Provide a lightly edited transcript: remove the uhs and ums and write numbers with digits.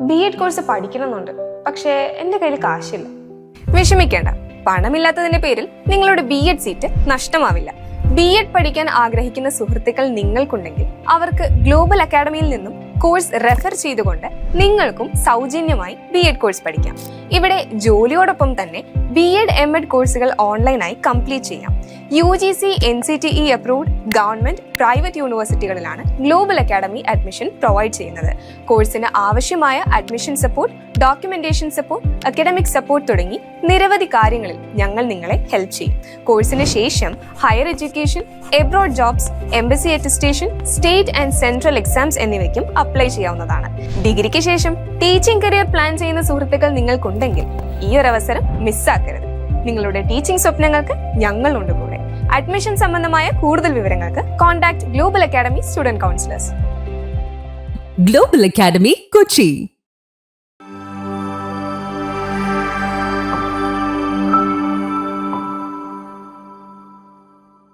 ബി.എഡ് course പഠിക്കണമെന്നുണ്ട്, പക്ഷേ എൻ്റെ കയ്യിൽ കാശില്ല. വിഷമിക്കേണ്ട, പണമില്ലാത്തതിന്റെ പേരിൽ നിങ്ങളുടെ ബി.എഡ് സീറ്റ് നഷ്ടമാവില്ല. ബി.എഡ് പഠിക്കാൻ ആഗ്രഹിക്കുന്ന സുഹൃത്തുക്കൾ നിങ്ങൾക്കുണ്ടെങ്കിൽ അവർക്ക് ഗ്ലോബൽ അക്കാഡമിയിൽ നിന്നും കോഴ്സ് റെഫർ ചെയ്തുകൊണ്ട് നിങ്ങൾക്കും സൗജന്യമായി ബി.എഡ് കോഴ്സ് പഠിക്കാം. ഇവിടെ ജോലിയോടൊപ്പം തന്നെ ബി.എഡ് എം.എഡ് കോഴ്സുകൾ ഓൺലൈനായി കംപ്ലീറ്റ് ചെയ്യാം. UGC NCTE approved government private യൂണിവേഴ്സിറ്റികളിലാണ് ഗ്ലോബൽ അക്കാഡമി അഡ്മിഷൻ പ്രൊവൈഡ് ചെയ്യുന്നത്. കോഴ്സിന് ആവശ്യമായ admission support, documentation support, academic support തുടങ്ങി നിരവധി കാര്യങ്ങളിൽ ഞങ്ങൾ നിങ്ങളെ ഹെൽപ്പ് ചെയ്യും. കോഴ്സിന് ശേഷം higher education, abroad jobs, embassy attestation, state and central exams എന്നിവയ്ക്കും അപ്ലൈ ചെയ്യാവുന്നതാണ്. ഡിഗ്രിക്ക് ശേഷം ടീച്ചിങ് കരിയർ പ്ലാൻ ചെയ്യുന്ന സുഹൃത്തുക്കൾ നിങ്ങൾക്കുണ്ടെങ്കിൽ ഈ ഒരു അവസരം മിസ്സാക്കരുത്. നിങ്ങളുടെ ടീച്ചിങ് സ്വപ്നങ്ങൾക്ക് ഞങ്ങളുണ്ട് കൂടെ. അഡ്മിഷൻ സംബന്ധമായ കൂടുതൽ വിവരങ്ങൾക്ക് contact global academy student counsellors. Global academy Kochi.